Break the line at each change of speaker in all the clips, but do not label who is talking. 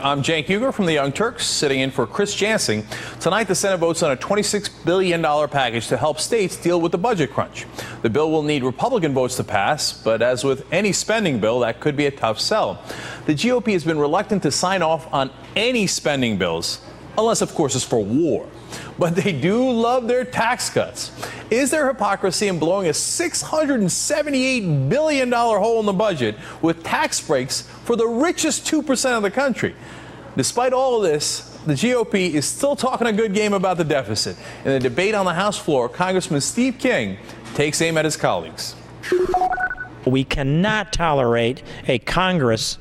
I'm Cenk Uygur from the Young Turks, sitting in for Chris Jansing. Tonight, the Senate votes on a $26 billion package to help states deal with the budget crunch. The bill will need Republican votes to pass, but as with any spending bill, that could be a tough sell. The GOP has been reluctant to sign off on any spending bills, unless, of course, it's for war. But they do love their tax cuts. Is there hypocrisy in blowing a $678 billion hole in the budget with tax breaks for the richest 2% of the country? Despite all of this, the GOP is still talking a good game about the deficit. In the debate on the House floor, Congressman Steve King takes aim at his colleagues.
We cannot tolerate a Congress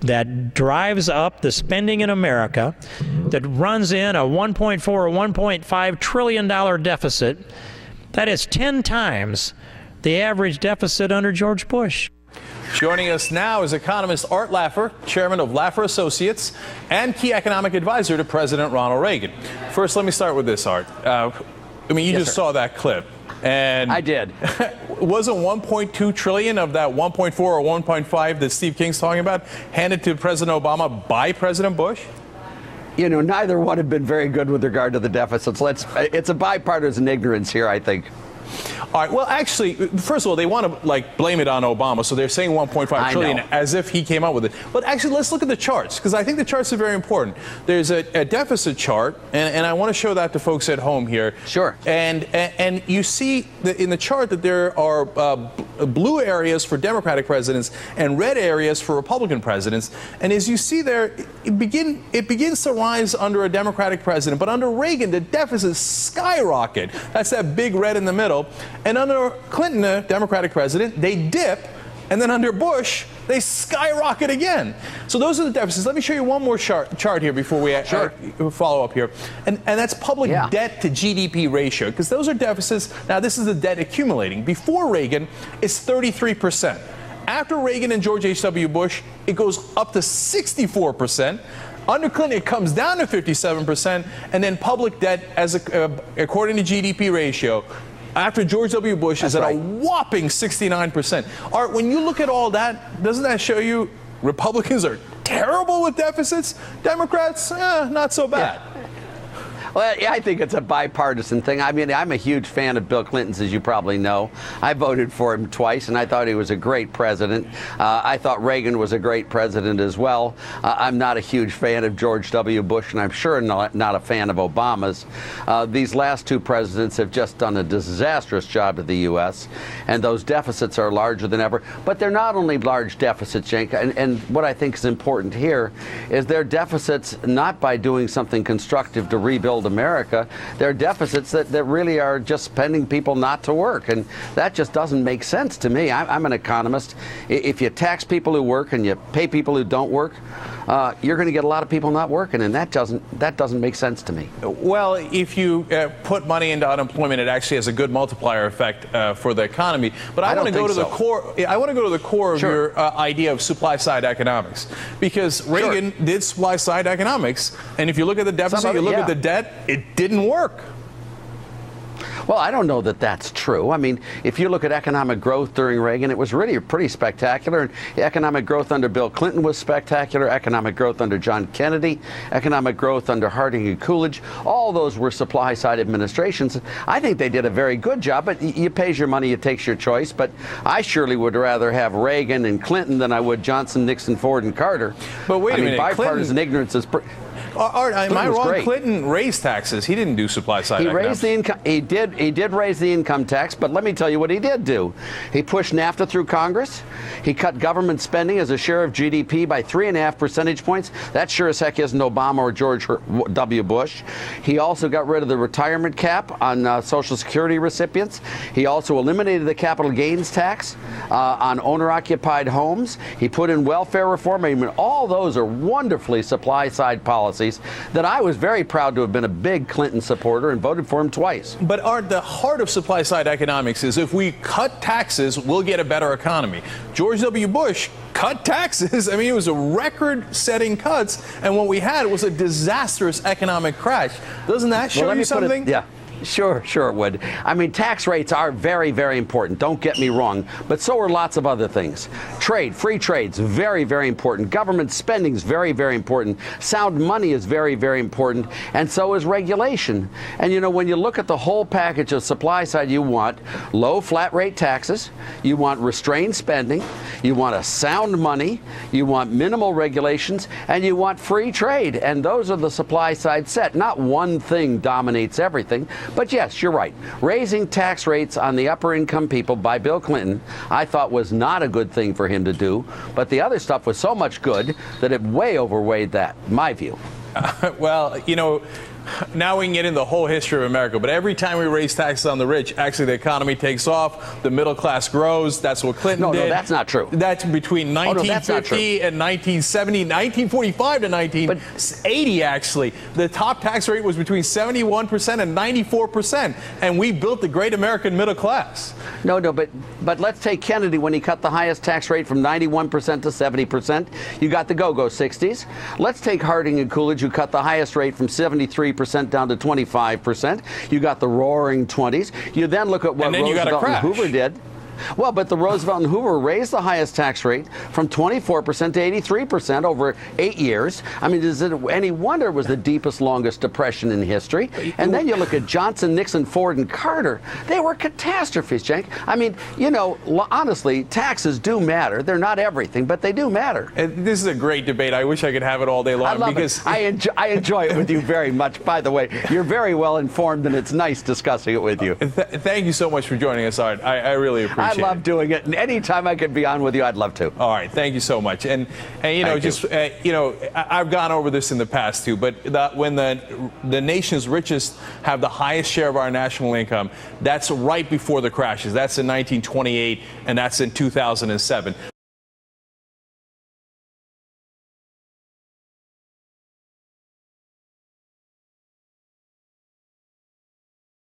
that drives up the spending in America, that runs in a $1.4 or $1.5 trillion deficit. That is 10 times the average deficit under George Bush.
Joining us now is economist Art Laffer, chairman of Laffer Associates and key economic advisor to President Ronald Reagan. First, let me start with this, Art. You just saw that clip. And
I did.
Wasn't 1.2 trillion of that 1.4 or 1.5 that Steve King's talking about handed to President Obama by President Bush?
You know, neither one have been very good with regard to the deficits. It's a bipartisan ignorance here, I think.
All right. Well, actually, first of all, they want to blame it on Obama, so they're saying 1.5 trillion as if he came up with it. But actually, let's look at the charts, because I think the charts are very important. There's a deficit chart, and I want to show that to folks at home here.
Sure.
And you see in the chart that there are blue areas for Democratic presidents and red areas for Republican presidents. And as you see there, it begins to rise under a Democratic president, but under Reagan, the deficits skyrocket. That's that big red in the middle. And under Clinton, the Democratic president, they dip. And then under Bush, they skyrocket again. So those are the deficits. Let me show you one more chart here before we follow up here. And that's public debt to GDP ratio, because those are deficits. Now, this is the debt accumulating. Before Reagan, it's 33%. After Reagan and George H.W. Bush, it goes up to 64%. Under Clinton, it comes down to 57%. And then public debt, according to GDP ratio, after George W. Bush is at a whopping 69%. Art, when you look at all that, doesn't that show you Republicans are terrible with deficits? Democrats, not so bad.
Yeah. Well, yeah, I think it's a bipartisan thing. I mean, I'm a huge fan of Bill Clinton's, as you probably know. I voted for him twice, and I thought he was a great president. I thought Reagan was a great president as well. I'm not a huge fan of George W. Bush, and I'm sure not a fan of Obama's. These last two presidents have just done a disastrous job to the U.S., and those deficits are larger than ever. But they're not only large deficits, Cenk, and what I think is important here is they're deficits not by doing something constructive to rebuild America. They're deficits that really are just spending people not to work, and that just doesn't make sense to me. I'm an economist. If you tax people who work and you pay people who don't work, you're going to get a lot of people not working, and that doesn't make sense to me.
Well, if you put money into unemployment, it actually has a good multiplier effect for the economy. But I want to go to the core. I want to go to the core of your idea of supply side economics, because Reagan did supply side economics, and if you look at the deficit, you look at the debt, it didn't work.
Well, I don't know that that's true. I mean, if you look at economic growth during Reagan, it was really pretty spectacular. And economic growth under Bill Clinton was spectacular. Economic growth under John Kennedy, economic growth under Harding and Coolidge, all those were supply-side administrations. I think they did a very good job, but you pays your money, it takes your choice. But I surely would rather have Reagan and Clinton than I would Johnson, Nixon, Ford, and Carter.
But wait a minute,
bipartisan ignorance is...
Art, am I wrong? Clinton raised taxes. He didn't do supply side economics.
He raised the income. He did raise the income tax, but let me tell you what he did do. He pushed NAFTA through Congress. He cut government spending as a share of GDP by 3.5 percentage points. That sure as heck isn't Obama or George W. Bush. He also got rid of the retirement cap on Social Security recipients. He also eliminated the capital gains tax on owner-occupied homes. He put in welfare reform. I mean, all those are wonderfully supply-side policies that I was very proud to have been a big Clinton supporter and voted for him twice.
But Art, the heart of supply-side economics is if we cut taxes, we'll get a better economy. George W. Bush cut taxes. I mean, it was a record-setting cuts, and what we had was a disastrous economic crash. Doesn't that show you something?
Sure it would. I mean, tax rates are very, very important. Don't get me wrong. But so are lots of other things. Trade, free trade's very, very important. Government spending's very, very important. Sound money is very, very important. And so is regulation. And, you know, when you look at the whole package of supply side, you want low flat rate taxes. You want restrained spending. You want a sound money. You want minimal regulations. And you want free trade. And those are the supply side set. Not one thing dominates everything. But yes, you're right. Raising tax rates on the upper income people by Bill Clinton, I thought was not a good thing for him to do. But the other stuff was so much good that it way overweighed that, in my view.
Well, you know, now we can get into the whole history of America, but every time we raise taxes on the rich, actually the economy takes off, the middle class grows. That's what Clinton did.
No, that's not true.
That's between 1950 and 1970, 1945 to 1980, actually. The top tax rate was between 71% and 94%, and we built the great American middle class.
No, but let's take Kennedy when he cut the highest tax rate from 91% to 70%. You got the go-go 60s. Let's take Harding and Coolidge, who cut the highest rate from 73% down to 25%. You got the roaring 20s. You then look at what Roosevelt and Hoover did. Well, but the Roosevelt and Hoover raised the highest tax rate from 24% to 83% over 8 years. I mean, is it any wonder it was the deepest, longest depression in history? And then you look at Johnson, Nixon, Ford, and Carter. They were catastrophes, Cenk. I mean, you know, honestly, taxes do matter. They're not everything, but they do matter.
And this is a great debate. I wish I could have it all day long.
I love it. I enjoy it with you very much. By the way, you're very well informed, and it's nice discussing it with you.
Thank you so much for joining us, Art. I really appreciate it.
I love doing it, and anytime I could be on with you, I'd love to.
All right, thank you so much. And you know, you know, I've gone over this in the past too. But when the nation's richest have the highest share of our national income, that's right before the crashes. That's in 1928, and that's in 2007.